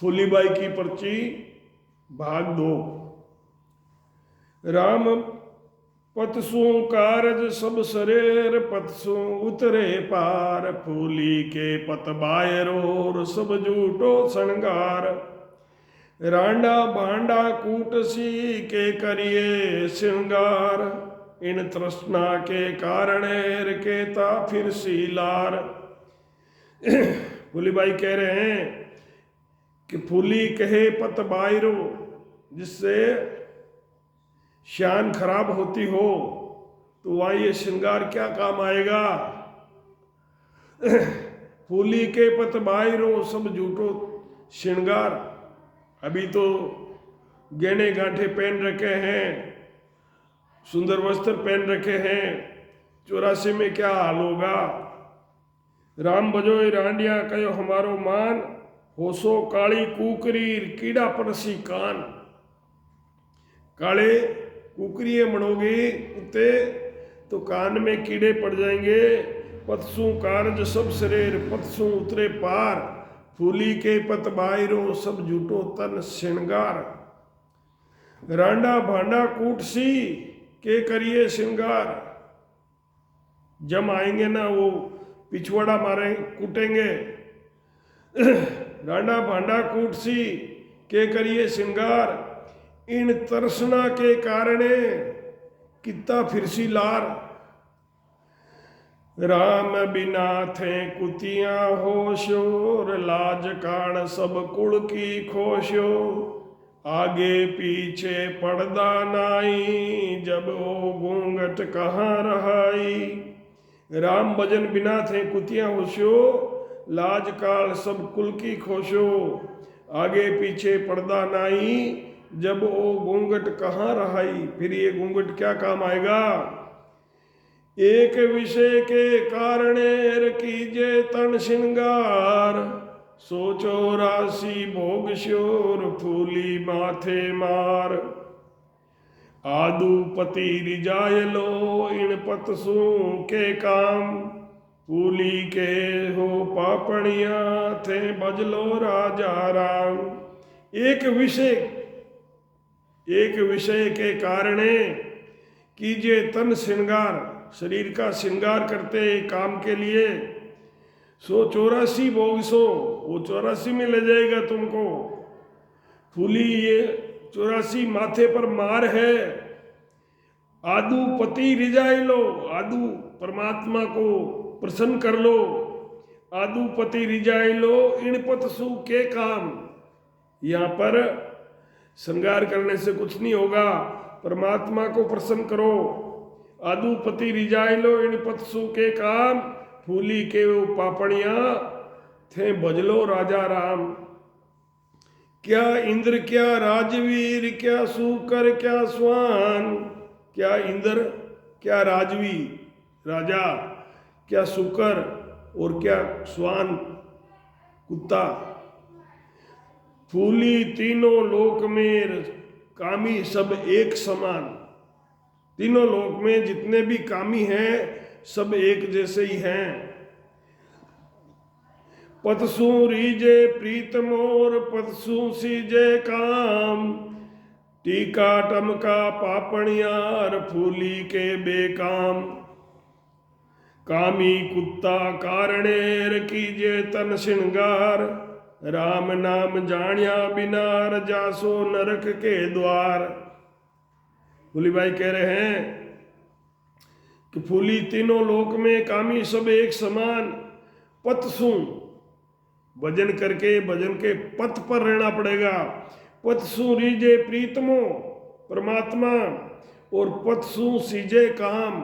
फूलीबाई की पर्ची भाग 2। राम पतसु कारज सब सरेर पतसु उतरे पार, फूली के पत बायरोर सब जूटो श्रृंगार। रांडा भांडा कूटसी के करिए श्रृंगार, इन तृष्णा के कारणेर केता फिर सीलार। फूलीबाई कह रहे हैं कि फूली कहे पत बायरो, जिससे शान खराब होती हो तो वहाँ ये श्रृंगार क्या काम आएगा। फूली के पत बायरो सब झूठो श्रृंगार। अभी तो गहने गांठे पहन रखे हैं, सुंदर वस्त्र पहन रखे हैं, 84 में क्या हाल होगा। राम बजोय रांडिया कयो हमारो मान, होसो काली कुकरी कीड़ा परसी कान। काले कुकरिए मणोगे कुत्ते तो कान में कीड़े पड़ जाएंगे। पतसु कारज सब शरीर पतसु उतरे पार, फूली के पत बायरो सब झूठो तन श्रृंगार। रांडा भांडा कूटसी के करिए श्रृंगार। जम आएंगे ना वो पिछवाड़ा मारे कूटेंगे। रांडा भांडा कूटसी के करिए श्रृंगार, इन तरसना के कारणे कितना फिरसी लार। राम बिना थे कुतियां होशोर, लाज काण सब कुल की खोशो। आगे पीछे पर्दा नाई, जब ओ घूंघट कहाँ रहाई। राम भजन बिना थे कुतियां होशो, लाज काल सब कुल की खोशो। आगे पीछे पर्दा नाई, जब ओ घूंघट कहाँ रहाई। फिर ये घूंघट क्या काम आएगा। एक विषय के कारणे कीजे तन श्रृंगार, सोचो राशि भोग शोर फूली माथे मार। आदुपति रिजाय लो इन पतसु के काम, फूली के हो पापणिया थे बजलो राजा राम। एक विषय के कारणे कीजिए तन श्रृंगार, शरीर का श्रृंगार करते काम के लिए। सो 84 भोग सो, वो 84 में ले जाएगा तुमको। फूली ये 84 माथे पर मार है। आदु पति रिजाई लो, आदु परमात्मा को प्रसन्न कर लो। आदु पति रिजाई लो इन पतसु के काम। यहाँ पर श्रृंगार करने से कुछ नहीं होगा, परमात्मा को प्रसन्न करो। आदुपति रिजाई लो इन पतसु के काम, फूली के वो पापड़िया थे बजलो राजा राम। क्या इंद्र क्या राजवीर, क्या सूकर क्या स्वान। क्या इंद्र क्या राजवी राजा, क्या सूकर और क्या स्वान कुत्ता। फूली तीनों लोक में कामी सब एक समान। तीनों लोक में जितने भी कामी हैं सब एक जैसे ही हैं। पतसु रीजे प्रीतम और पतसु सीजे काम, टीका टमका पापणियार फूली के बेकाम। कामी कुत्ता कारणेर कीजे तन श्रृंगार, राम नाम जानिया बिना जासो नरक के द्वार। फूलीबाई कह रहे हैं कि फूली तीनों लोक में कामी सब एक समान। पतसु भजन करके भजन के पथ पर रहना पड़ेगा। पतसु रीजे प्रीतमो परमात्मा, और पतसु सीजे काम।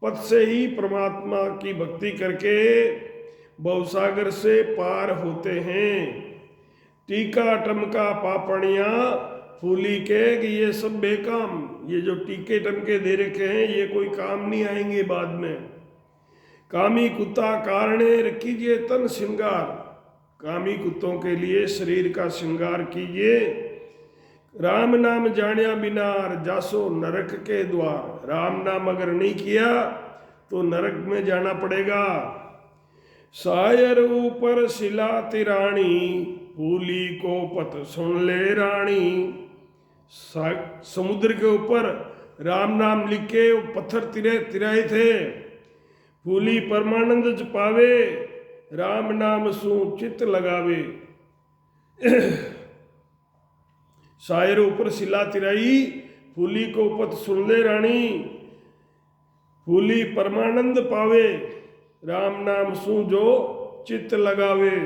पथ से ही परमात्मा की भक्ति करके भवसागर से पार होते हैं। टीका टमका पापड़िया फूली के कि ये सब बेकाम। ये जो टीके टमके दे रखे हैं ये कोई काम नहीं आएंगे बाद में। कामी कुत्ता कारणे कीजिए तन श्रृंगार, कामी कुत्तों के लिए शरीर का श्रृंगार कीजिए। राम नाम जानिया बिनार जासो नरक के द्वार। राम नाम अगर नहीं किया तो नरक में जाना पड़ेगा। शायर ऊपर शिला तिरानी फूली को पत सुन ले रानी। समुद्र के ऊपर राम नाम लिख के पत्थर तिराए थे। फूली परमानंद पावे, राम नाम सु चित्त लगावे। शायर ऊपर शिला तिराई, फूली को पत सुन ले रानी। फूली परमानंद पावे, राम नाम सु जो चित्त लगावे।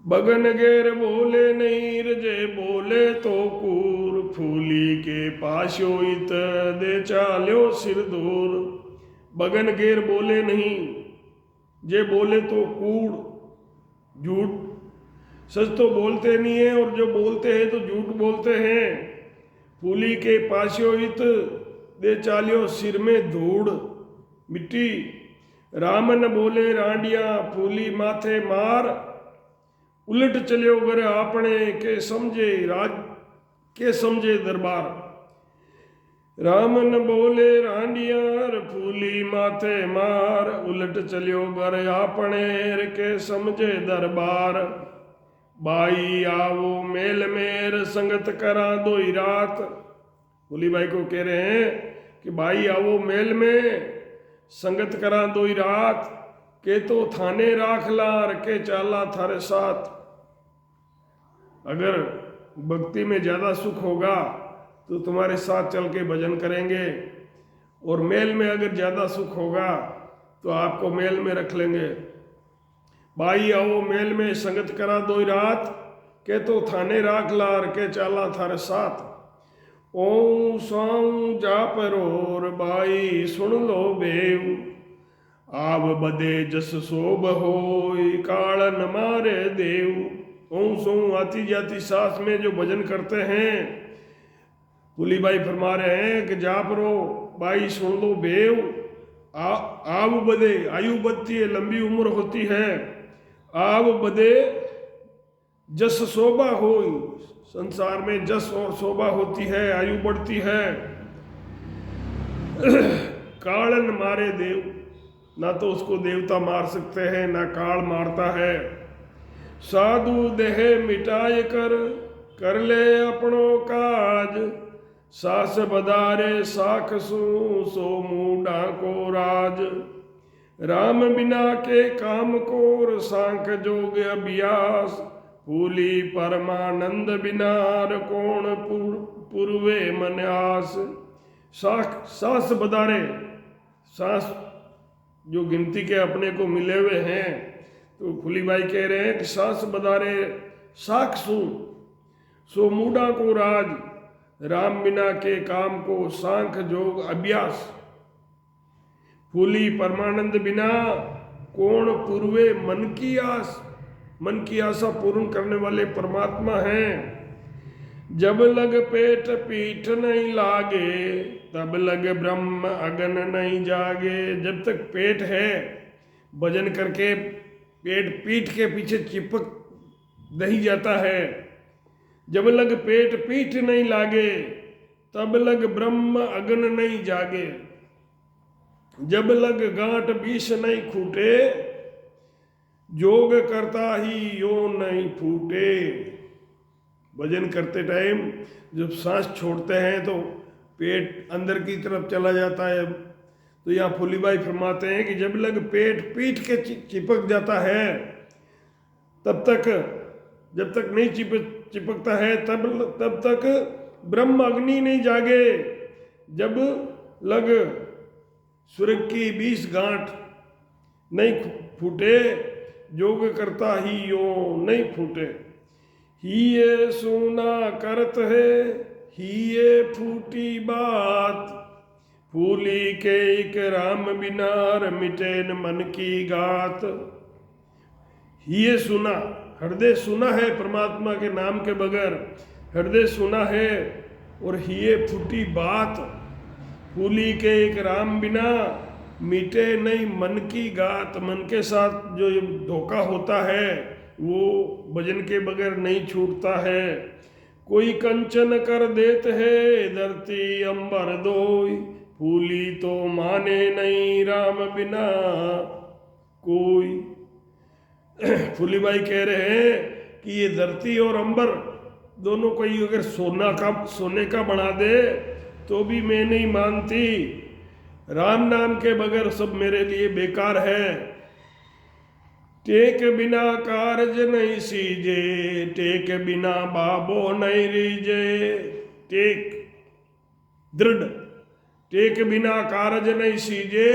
बगन गेर बोले नहीं रजे बोले तो कूर। फूली के पाशोइत दे चाल्यो सिर दूर। बगन गेर बोले नहीं, जे बोले तो कूड़, झूठ। सच तो बोलते नहीं है और जो बोलते हैं तो झूठ बोलते हैं। फूली के पाशोइत दे चाल्यो सिर में धूड़ मिट्टी। रामन बोले रांडिया, फूली माथे मार। उलट चलियो घर आपने के समझे राज के समझे दरबार। रामन बोले रांडियार, फूली माथे मार। उलट चलियो घर आपने के समझे दरबार। बाई आवो मेल मेर संगत करा दोई रात। फूली बाई को कह रहे हैं कि भाई आओ मेल में संगत करा दोई रात। के तो थाने राख लार के चाला थारे साथ। अगर भक्ति में ज़्यादा सुख होगा तो तुम्हारे साथ चल के भजन करेंगे, और मेल में अगर ज़्यादा सुख होगा तो आपको मेल में रख लेंगे। भाई आओ मेल में संगत करा दोई रात। के तो थाने राख लार के चाला थारे साथ। ओं साऊं जाप रोर बाई सुन लो बेव। आव बदे जस सोब होई कालन मारे देव। ओं सों आती जाती सांस में जो भजन करते हैं, फूली बाई फरमा रहे हैं कि जाप रो बाई सुन लो बेव। आव बदे, आयु बढ़ती है, लंबी उम्र होती है। आव बदे जस शोभा होई, संसार में जस और शोभा होती है, आयु बढ़ती है। कालन मारे देव, ना तो उसको देवता मार सकते हैं ना काल मारता है। साधु देह मिटाए कर ले अपनो काज। सास बदारे साख सो मूढ़ा को राज। राम बिना के काम कोर सांख जोग अभ्यास। फूली परमानंद बिनार कोण पूर्वे मन्यास। सास बदारे, सास जो गिनती के अपने को मिले हुए हैं, तो फूली बाई कह रहे हैं कि सास बदारे साख सो मूढ़ा को राज। राम बिना के काम को सांख जोग अभ्यास। फूली परमानंद बिना कौन पूर्वे मन की आस। मन की आशा पूर्ण करने वाले परमात्मा हैं। जब लग पेट पीठ नहीं लागे, तब लग ब्रह्म अगन नहीं जागे। जब तक पेट है, भजन करके पेट पीठ के पीछे चिपक नहीं जाता है। जब लग पेट पीठ नहीं लागे, तब लग ब्रह्म अगन नहीं जागे। जब लग गांठ बीस नहीं खूटे, जोग करता ही यो नहीं फूटे। भजन करते टाइम जब सांस छोड़ते हैं तो पेट अंदर की तरफ चला जाता है। तो यहाँ फूली बाई फरमाते हैं कि जब लग पेट पीठ के चिपक जाता है, तब तक, जब तक नहीं चिपकता है तब तक ब्रह्म अग्नि नहीं जागे। जब लग स्वर्ग की 20 गांठ नहीं फूटे, जोग करता ही यो नहीं फूटे। ही ये सुना करत है, ही ये फूटी बात। फूली के एक राम बिनार मिटे न मन की गात। ही ये सुना, हृदय सुना है परमात्मा के नाम के बगैर, हृदय सुना है। और ही ये फूटी बात, फूली के एक राम बिना मिटे नहीं मन की गात। मन के साथ जो धोखा होता है वो भजन के बगैर नहीं छूटता है। कोई कंचन कर देते है धरती अंबर दोई। फूली तो माने नहीं राम बिना, कोई। फूली भाई कह रहे हैं कि ये धरती और अंबर दोनों को ही अगर सोने का बना दे तो भी मैं नहीं मानती। राम नाम के बगैर सब मेरे लिए बेकार है। टेक बिना कारज नहीं सीजे, टेक बिना बाबो नहीं रीजे। टेक दृढ़, टेक बिना कारज नहीं सीजे,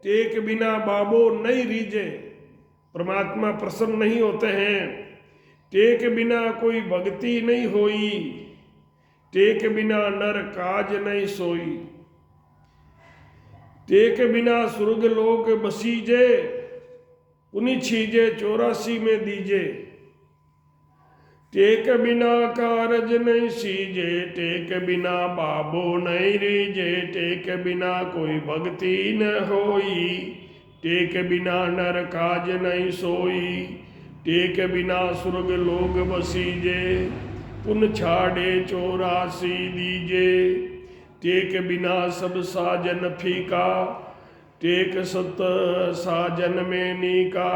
टेक बिना बाबो नहीं रीजे। परमात्मा प्रसन्न नहीं होते हैं। टेक बिना कोई भक्ति नहीं होई, टेक बिना नर काज नहीं सोई। टेक बिना स्वर्ग लोक बसीजे, पुनि छीजे 84 में दीजे। टेक बिना कारज नहीं सीजे, टेक बिना बाबो नहीं रीजे। टेक बिना कोई भक्ति न होई, टेक बिना नर काज नहीं सोई। टेक बिना स्वर्ग लोग बसीजे, पुन छाड़े 84 दीजे। टेक बिना सब साजन फीका, टेक सत साजन में नीका।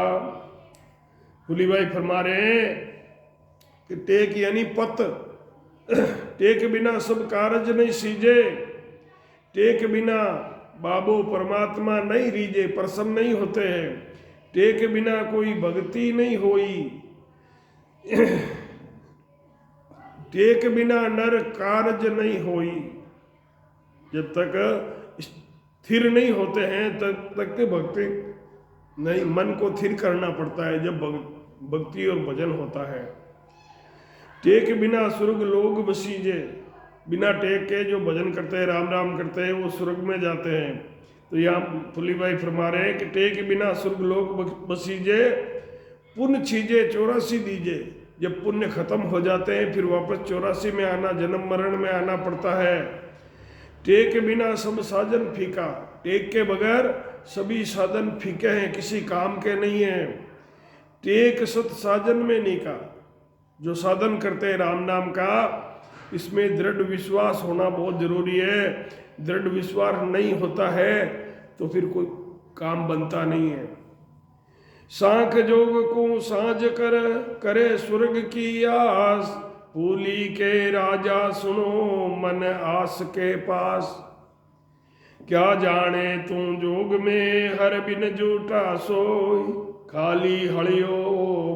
फूली भाई फरमा रहे हैं कि टेक यानी पत, टेक बिना सब कारज नहीं सीजे, टेक बिना बाबो परमात्मा नहीं रीजे, प्रसन्न नहीं होते हैं। टेक बिना कोई भक्ति नहीं होई, टेक बिना नर कारज नहीं होई। जब तक स्थिर नहीं होते हैं तब तक भक्ति नहीं, मन को स्थिर करना पड़ता है जब भक्ति और भजन होता है। टेक बिना स्वर्ग लोग बसीजे, बिना टेक के जो भजन करते हैं, राम राम करते हैं, वो स्वर्ग में जाते हैं। तो यहाँ फुली भाई फरमा रहे हैं कि टेक बिना स्वर्ग लोग बसीजे, पुण्य छीजे 84 दीजे। जब पुण्य खत्म हो जाते हैं फिर वापस 84 में आना, जन्म मरण में आना पड़ता है। टेक बिना सब साधन फीका, टेक के बगैर सभी साधन फीके हैं, किसी काम के नहीं हैं। टेक सत साधन में नीका, जो साधन करते हैं राम नाम का, इसमें दृढ़ विश्वास होना बहुत जरूरी है। दृढ़ विश्वास नहीं होता है तो फिर कोई काम बनता नहीं है। सांख जोग को साझ कर करे स्वर्ग की आस, फूली के राजा सुनो मन आस के पास। क्या जाने तू जोग में हर बिन जूटा सोई, खाली हड़ियो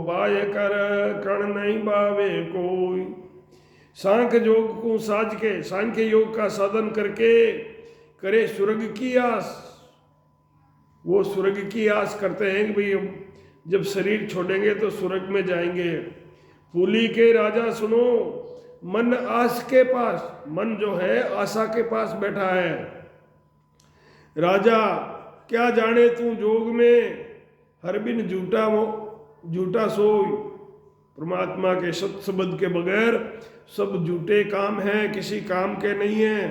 बाय कर कण नहीं बावे कोई। सांख्य योग को साज के, सांख्य योग का साधन करके करे स्वर्ग की आस। वो स्वर्ग की आस करते हैं कि भाई जब शरीर छोड़ेंगे तो स्वर्ग में जाएंगे। फूली के राजा सुनो मन आस के पास, मन जो है आशा के पास बैठा है। राजा क्या जाने तू जोग में हर बिन झूठा सोई। परमात्मा के सत शब्द के बगैर सब झूठे काम हैं, किसी काम के नहीं हैं।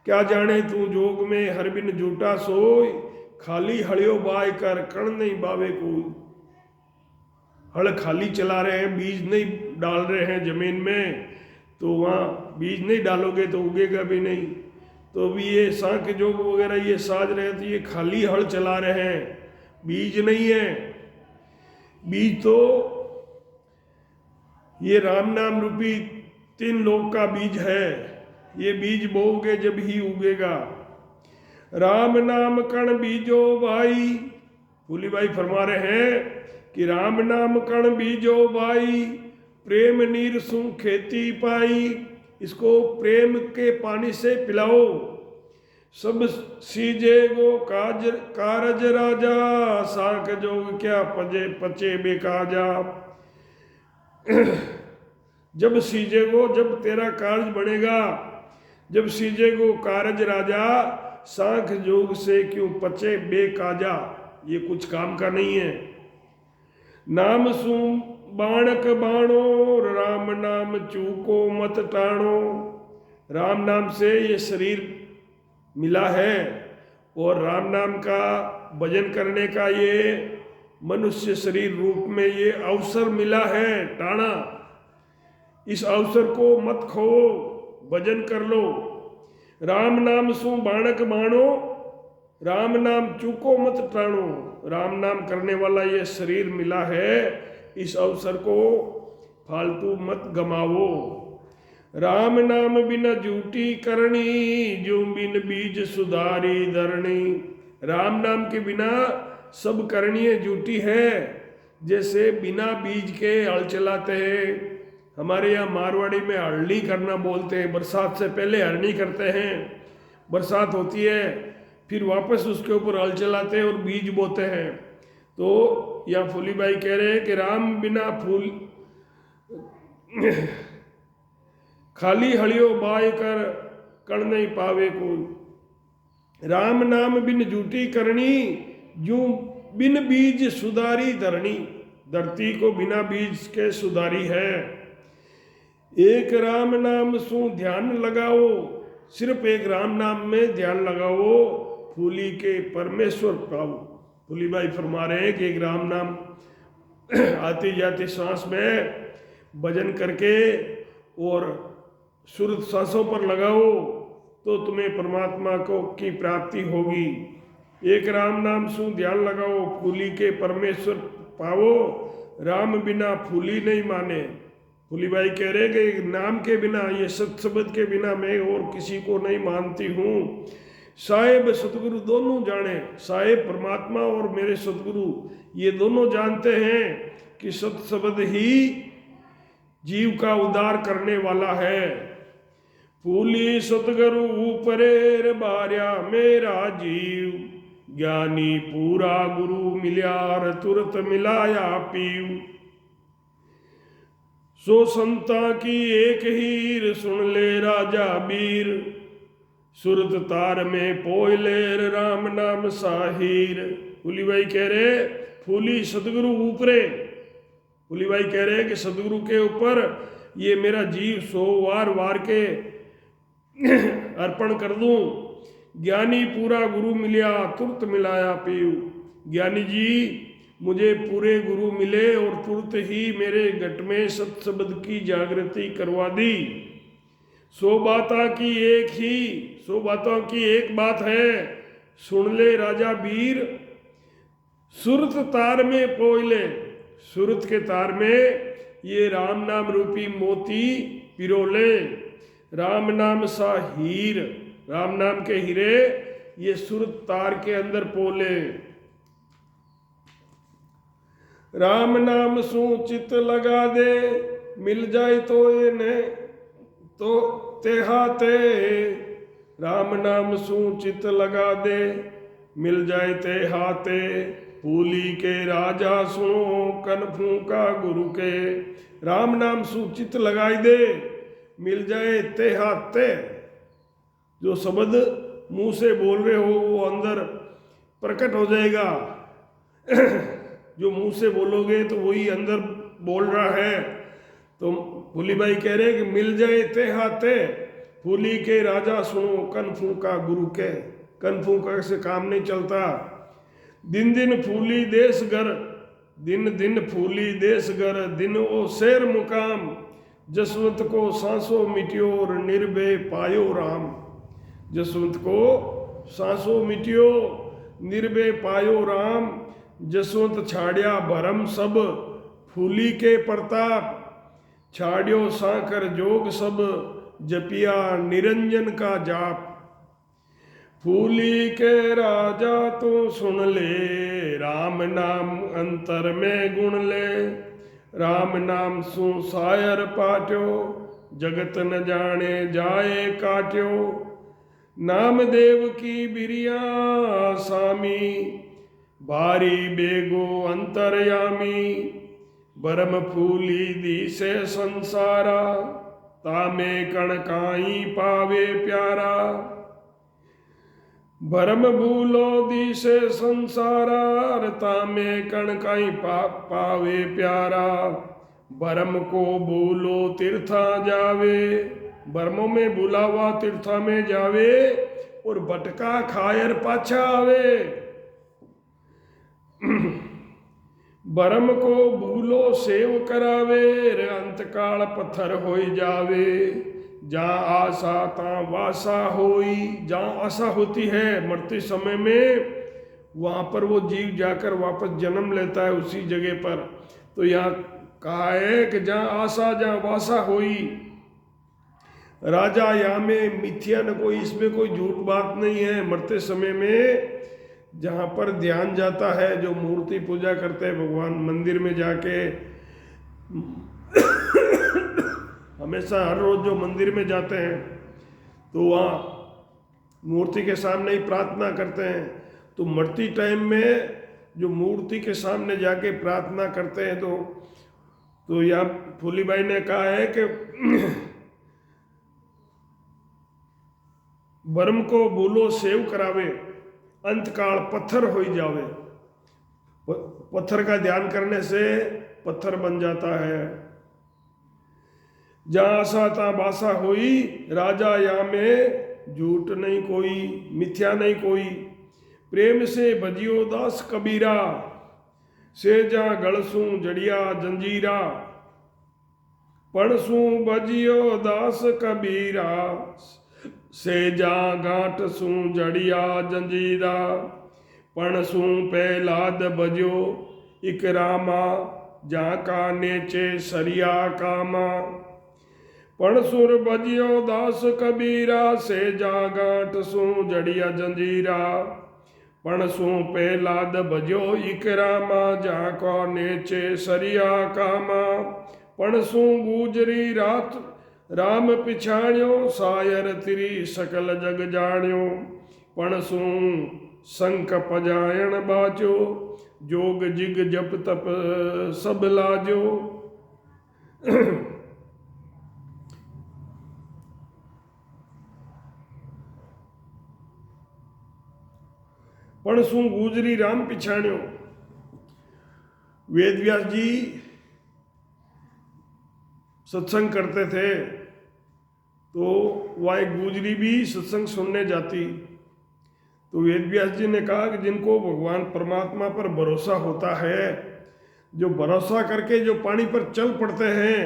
क्या जाने तू जोग में हर बिन झूठा सोई, खाली हड़ियो बाय कर कण नहीं बावे कोई। हड़ खाली चला रहे हैं, बीज नहीं डाल रहे हैं जमीन में, तो वहाँ बीज नहीं डालोगे तो उगेगा भी नहीं। तो भी ये सांख्य योग वगैरह ये साज रहे हैं तो ये खाली हड़ चला रहे हैं, बीज नहीं है। बीज तो ये राम नाम रूपी 3 लोक का बीज है। ये बीज बोओगे जब ही उगेगा। राम नाम कण बीजो भाई, फूली भाई फरमा रहे हैं कि राम नाम कण बीजो भाई, प्रेम नीर सु खेती पाई। इसको प्रेम के पानी से पिलाओ। सब सीजे गो कारज राजा, सांख जोग क्या पचे बेकाजा। जब सीजेगो, जब तेरा कार्य बनेगा, जब सीजेगो कारज राजा, सांख जोग से क्यों पचे बेकाजा। ये कुछ काम का नहीं है। नाम सु बाणक बाणो, राम नाम चूको मत टाणो। राम नाम से ये शरीर मिला है और राम नाम का भजन करने का ये मनुष्य शरीर रूप में ये अवसर मिला है टाणा। इस अवसर को मत खो, भजन कर लो। राम नाम सु बाणक बाणो, राम नाम चूको मत टाणो। राम नाम करने वाला ये शरीर मिला है, इस अवसर को फालतू मत गमावो। राम नाम बिना झूठी करनी, जो बिन बीज सुधारी धरणी। राम नाम के बिना सब करनी झूठी है। जैसे बिना बीज के हल चलाते हैं, हमारे यहाँ मारवाड़ी में हरनी करना बोलते हैं, बरसात से पहले हरनी करते हैं, बरसात होती है फिर वापस उसके ऊपर हल चलाते हैं और बीज बोते हैं। तो यहाँ फूली भाई कह रहे हैं कि राम बिना फूल खाली हलियो बाय कर नहीं पावे कोई। राम नाम बिन झूठी करनी, यूं बिन बीज सुधारी धरणी। धरती को बिना बीज के सुधारी है। एक राम नाम सु ध्यान लगाओ, सिर्फ एक राम नाम में ध्यान लगाओ, फूली के परमेश्वर पाओ। फूली भाई फरमा रहे हैं कि एक राम नाम आती जाती सांस में भजन करके और शुद्ध सांसों पर लगाओ तो तुम्हें परमात्मा को की प्राप्ति होगी। एक राम नाम सु ध्यान लगाओ, फूली के परमेश्वर पाओ। राम बिना फूली नहीं माने। फूली भाई कह रहे कि नाम के बिना, ये सत शब्द के बिना मैं और किसी को नहीं मानती हूँ। साहेब सतगुरु दोनों जाने, साहेब परमात्मा और मेरे सतगुरु ये दोनों जानते हैं कि सत शब्द ही जीव का उद्धार करने वाला है। फूली सतगुरु ऊपरेर बार्या मेरा जीव, ज्ञानी पूरा गुरु मिल्यार तुरत मिलाया पीव। सो संता की एक हीर सुन ले राजा बीर, सुरत तार में पोयलेर राम नाम साहीर। फूली भाई कह रहे फूली सतगुरु ऊपरे, फूली भाई कह रहे कि सतगुरु के ऊपर ये मेरा जीव 100 वार वार के अर्पण कर दूं। ज्ञानी पूरा गुरु मिलिया तुरत मिलाया पीऊ। ज्ञानी जी मुझे पूरे गुरु मिले और तुरत ही मेरे घट में सत शब्द की जागृति करवा दी। 100 बातों की एक बात है, सुन ले राजा वीर, सुरत तार में पोयले। सुरत के तार में ये राम नाम रूपी मोती पिरोले। राम नाम सा हीर, राम नाम के हीरे ये सुरत तार के अंदर पोले। राम नाम सु चित लगा दे, मिल जाए तो ये ने तो तेहाते। राम नाम सु चित लगा दे, मिल जाए तेहाते। फूली के राजा सुनो कन फूका गुरु के। राम नाम सु चित लगाई दे, मिल जाए तेहाते। जो शब्द मुंह से बोल रहे हो वो अंदर प्रकट हो जाएगा। जो मुंह से बोलोगे तो वही अंदर बोल रहा है। तो फूली भाई कह रहे हैं कि मिल जाए तेहाते। फूली के राजा सुनो कन फूका गुरु के। कन फूका से काम नहीं चलता। दिन दिन फूली देश घर, दिन दिन फूली देश घर, दिन ओ शेर मुकाम। जसवंत को सांसों मिट्यो और निर्भय पायो राम। जसवंत को सांसों मिट्यो निर्भय पायो राम। जसवंत छाड़िया भरम सब, फूली के प्रताप। छाड़ियो सांकर जोग सब, जपिया निरंजन का जाप। फूली के राजा तो सुन ले, राम नाम अंतर में गुण ले। राम नाम सु सायर पाट्यो, जगत न जाने जाए काट्यो। नाम देव की बिरिया सामी, बारी बेगो अंतरयामी। बरम फूली दिसे संसारा, तामे कणकाई पावे प्यारा। भरम भूलो दिसे संसारा, तामे कणकाई पावे प्यारा। भरम को भूलो तीर्था जावे, भरमों में भूला हुआ तीर्था में जावे। और भटका खायर पाछा आवे। भरम को भूलो सेव करावे, अंतकाल पत्थर होई जावे। जहाँ आशा ता वासा होई, जहाँ आशा होती है मरते समय में वहाँ पर वो जीव जाकर वापस जन्म लेता है उसी जगह पर। तो यहाँ कहा है कि जहाँ आशा जहाँ वासा होई, राजा यहाँ में मिथ्या न कोई, इसमें कोई झूठ बात नहीं है। मरते समय में जहाँ पर ध्यान जाता है, जो मूर्ति पूजा करते हैं भगवान मंदिर में जाके, हमेशा हर रोज जो मंदिर में जाते हैं तो वहाँ मूर्ति के सामने ही प्रार्थना करते हैं। तो मरती टाइम में जो मूर्ति के सामने जाके प्रार्थना करते हैं, तो यहाँ फूलीबाई ने कहा है कि बर्म को बोलो सेव करावे, अंतकाल पत्थर हो जावे। पत्थर का ध्यान करने से पत्थर बन जाता है। जहाँ आशा तहाँ बासा होई, राजा यहाँ में झूठ नहीं कोई, मिथ्या नहीं कोई। प्रेम से भजियो दास कबीरा, से जा गलसू जड़िया जंजीरा। पढ़सू भजियो दास कबीरा, से जा गांठ सू जड़िया जंजीरा। पढ़सू पहलाद भजो इकरामा, जा का नेचे सरिया कामा। पढ़सुर भजियो दास कबीरा, से जा गांठ सू जड़िया जंजीरा। पढ़सू पहलाद भजो इकरामा, जा का नेचे सरिया कामा। पढ़सू गुजरी रात राम पिछाण्यो, सायर तिरी सकल जग जाण्यो। पढ़सू शंख पजायण बाजो, जोग जिग जप तप सब लाजो। पढ़सू गुजरी राम पिछाण्यो। वेद व्यास जी सत्संग करते थे, तो वह एक गुजरी भी सत्संग सुनने जाती। तो वेद व्यास जी ने कहा कि जिनको भगवान परमात्मा पर भरोसा होता है, जो भरोसा करके जो पानी पर चल पड़ते हैं,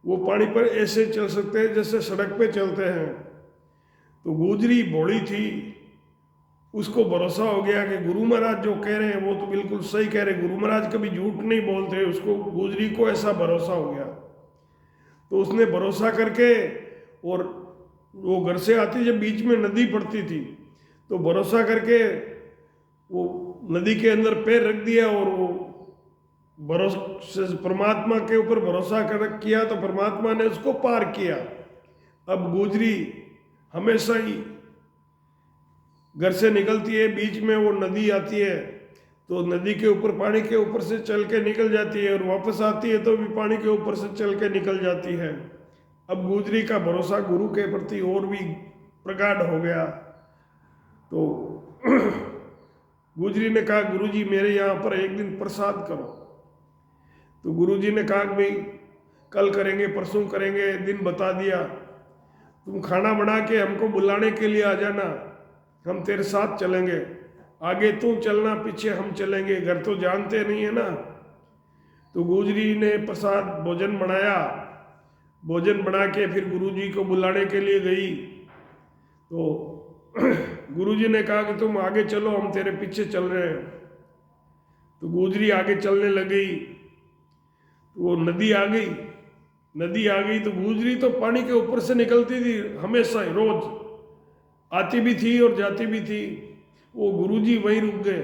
वो पानी पर ऐसे चल सकते हैं जैसे सड़क पे चलते हैं। तो गुजरी भोली थी, उसको भरोसा हो गया कि गुरु महाराज जो कह रहे हैं वो तो बिल्कुल सही कह रहे, गुरु महाराज कभी झूठ नहीं बोलते। उसको गुजरी को ऐसा भरोसा हो गया, तो उसने भरोसा करके, और वो घर से आती जब बीच में नदी पड़ती थी, तो भरोसा करके वो नदी के अंदर पैर रख दिया, और वो भरोसे परमात्मा के ऊपर भरोसा कर किया, तो परमात्मा ने उसको पार किया। अब गुजरी हमेशा ही घर से निकलती है, बीच में वो नदी आती है, तो नदी के ऊपर पानी के ऊपर से चल के निकल जाती है, और वापस आती है तो भी पानी के ऊपर से चल के निकल जाती है। अब गुजरी का भरोसा गुरु के प्रति और भी प्रगाढ़ हो गया। तो गुजरी ने कहा, गुरुजी मेरे यहाँ पर एक दिन प्रसाद करो। तो गुरुजी ने कहा कि भाई कल करेंगे, परसों करेंगे, दिन बता दिया। तुम खाना बना के हमको बुलाने के लिए आ जाना, हम तेरे साथ चलेंगे। आगे तू चलना, पीछे हम चलेंगे, घर तो जानते नहीं है ना। तो गुजरी ने प्रसाद भोजन बनाया, भोजन बना के फिर गुरुजी को बुलाने के लिए गई। तो गुरुजी ने कहा कि तुम आगे चलो, हम तेरे पीछे चल रहे हैं। तो गुजरी आगे चलने लगी, तो वो नदी आ गई। नदी आ गई तो गुजरी तो पानी के ऊपर से निकलती थी हमेशा ही, रोज आती भी थी और जाती भी थी। वो गुरुजी वहीं रुक गए।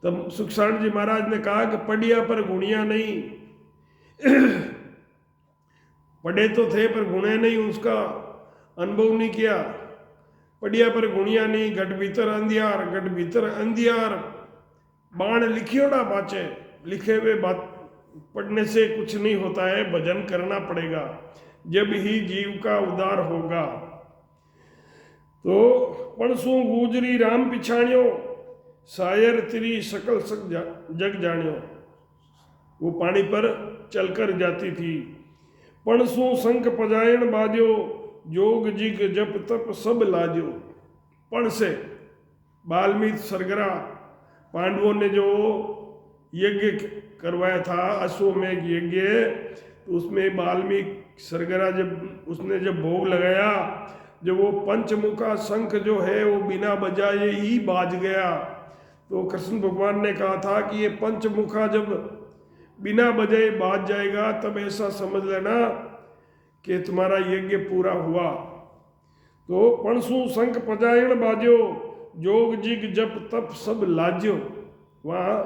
तब सुखसाण जी महाराज ने कहा कि पढ़िया पर गुणिया नहीं। पढ़े तो थे पर गुणे नहीं, उसका अनुभव नहीं किया। पढ़िया पर गुणिया नहीं, गढ़ भीतर अंधियार, गढ़ भीतर अंधियार। बाण लिखियोड़ा बाचे, लिखे हुए बात पढ़ने से कुछ नहीं होता है, भजन करना पड़ेगा, जब ही जीव का उद्धार होगा। तो पणसू गुजरी राम पिछाण्यो, सायर तिरी सकल सक जग जाण्यो। वो पानी पर चलकर जाती थी। पणसू शंख पजायण बाजो, जोग जिग जप तप सब लाजो। पण से बाल्मीकि सरगरा, पांडवों ने जो यज्ञ करवाया था अश्वमेध यज्ञ, तो उसमें बाल्मीकि सरगरा जब उसने जब भोग लगाया, जब वो पंचमुखा शंख जो है वो बिना बजाए ही बाज गया, तो कृष्ण भगवान ने कहा था कि ये पंचमुखा जब बिना बजाए बाज जाएगा तब ऐसा समझ लेना कि तुम्हारा यज्ञ पूरा हुआ। तो पणसु शंख पजायण बाजो, जोग जिग जप तप सब लाज्यो, वहाँ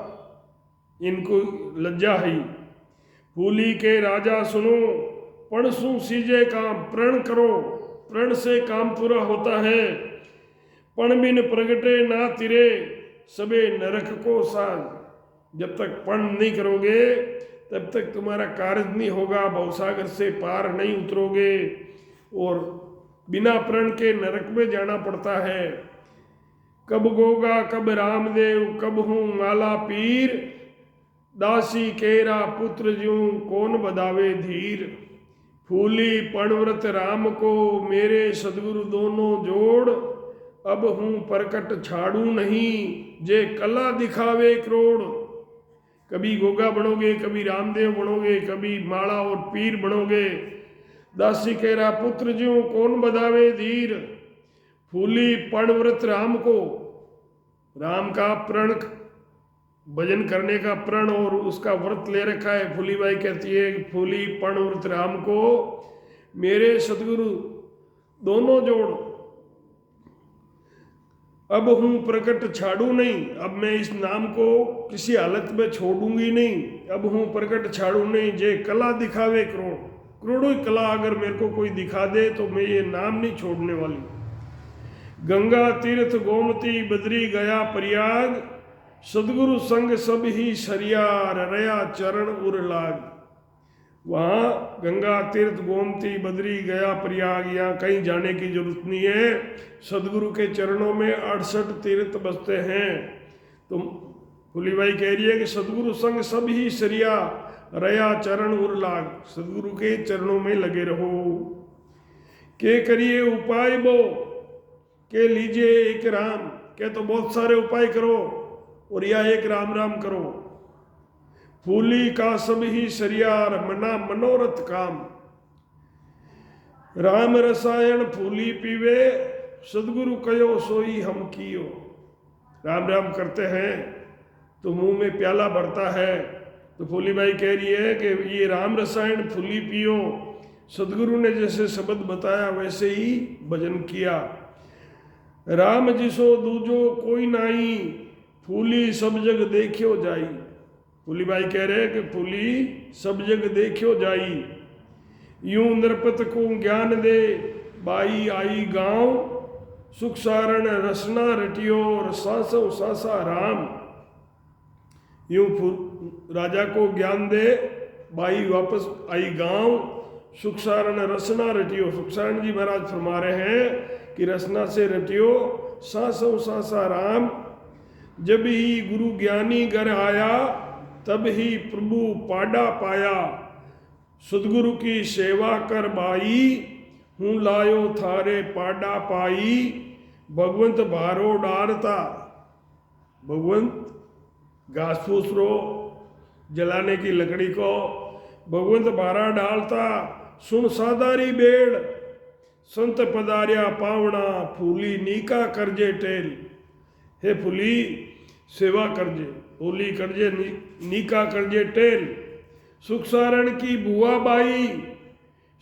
इनको लज्जा है। फूली के राजा सुनो, पणसु सीजे काम, प्रण करो, प्रण से काम पूरा होता है। पण बिन प्रगटे ना तिरे, सबे नरक को साज। जब तक पण नहीं करोगे तब तक तुम्हारा कार्य नहीं होगा, भवसागर से पार नहीं उतरोगे और बिना प्रण के नरक में जाना पड़ता है। कब गोगा कब रामदेव, कब हूँ माला पीर, दासी केरा पुत्र ज्यों कौन बदावे धीर। फूली पणव्रत राम को मेरे सदगुरु दोनों जोड़, अब हूँ प्रकट छाड़ू नहीं, जे कला दिखावे करोड़। कभी गोगा बनोगे, कभी रामदेव बनोगे, कभी माला और पीर बनोगे। दासी केरा पुत्र ज्यों कौन बदावे धीर। फूली पणव्रत राम को, राम का प्रण, भजन करने का प्रण और उसका व्रत ले रखा है। फूली बाई कहती है कि फूली पणव्रत राम को मेरे सदगुरु दोनों जोड़, अब हूँ प्रकट छाड़ू नहीं, अब मैं इस नाम को किसी हालत में छोड़ूंगी नहीं। अब हूँ प्रकट छाड़ू नहीं, जे कला दिखावे करोड़, करोड़ों कला अगर मेरे को कोई दिखा दे तो मैं ये नाम नहीं छोड़ने वाली। गंगा तीर्थ गोमती बद्री गया प्रयाग, सदगुरु संग सब ही सरियार, रया चरण उर लाग। वहाँ गंगा तीर्थ गोमती बद्री गया प्रयाग, यहाँ कहीं जाने की जरूरत नहीं है। सदगुरु के चरणों में 68 तीर्थ बसते हैं। तो फुलीबाई कह रही है कि सदगुरु संग सब ही सरिया, रया चरण उर लाग। सदगुरु के चरणों में लगे रहो। के करिए उपाय बो, के लीजिए एक राम, के तो बहुत सारे उपाय करो और या एक राम राम करो। फूली का सब ही सरियार, मना मनोरथ काम। राम रसायन फूली पीवे, सदगुरु कयो सोई हम कियो। राम राम करते हैं तो मुंह में प्याला भरता है। तो फूलीबाई कह रही है कि ये राम रसायन फूली पियो। सदगुरु ने जैसे शब्द बताया वैसे ही भजन किया। राम जिसो दूजो कोई नाई, फूली सब जग देखियो जाई। फूलीबाई कह रहे हैं कि फूली सब जग देखियो जाई। यूं नरपत को ज्ञान दे, बाई आई गांव, सुख सारण रसना रटियो, सासो सासा राम। यूं राजा को ज्ञान दे, बाई वापस आई गांव, सुख सारण रसना रटियो। सुखसारण जी महाराज फरमा रहे हैं कि रसना से रटियो, सासो सासा राम। जब ही गुरु ज्ञानी घर आया, तब ही प्रभु पाडा पाया। सदगुरु की सेवा कर बाई, हूँ लायो थारे पाडा पाई। भगवंत भारो डारता, भगवंत घास फूस रो जलाने की लकड़ी को भगवंत भारा डालता। सुन सादारी बेड़, संत पदारिया पावना, फूली नीका करजे टेल। हे फूली सेवा करजे, फूली करजे नीका करजे टेल। सुख सारण की बुआ बाई,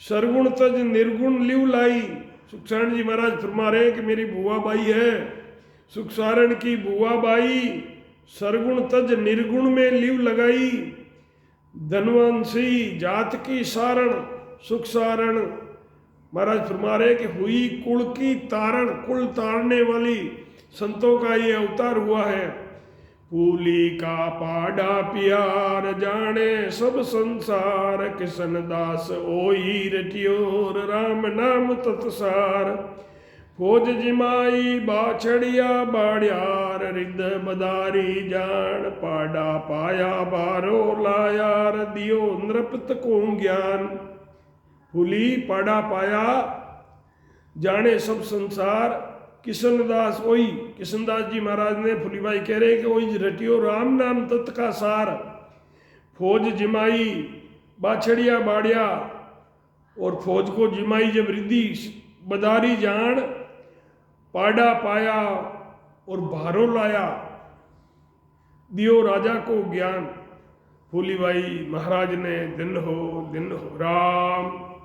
सरगुण तज निर्गुण लिव लाई। सुखसारण जी महाराज फरमा रहे कि मेरी बुआ बाई है। सुखसारण की बुआ बाई, सरगुण तज निर्गुण में लिव लगाई। धनवंशी जात की सारण, सुखसारण महाराज फरमा रहे कि हुई कुल की तारण, कुल तारने वाली संतों का ये अवतार हुआ है। फूली का पाडा प्यार, जाने सब संसार। किशन दास ओई रटियोर, राम नाम तत्सार। खोज जिमाई बाछड़िया बाड़ियार, रिद बदारी जान। पाडा पाया बारो लायार, दियो नृपत को ज्ञान। फूली पाडा पाया, जाने सब संसार। किशनदास ओई, किशनदास जी महाराज ने फूलीबाई कह रहे कि ओई रटियो राम नाम तत् का सार। फौज जिमाई बाछड़िया बाड़िया, और फौज को जिमाई जब रिद्धि बदारी जान पाड़ा पाया और भारो लाया, दियो राजा को ज्ञान। फूली बाई महाराज ने दिन हो राम।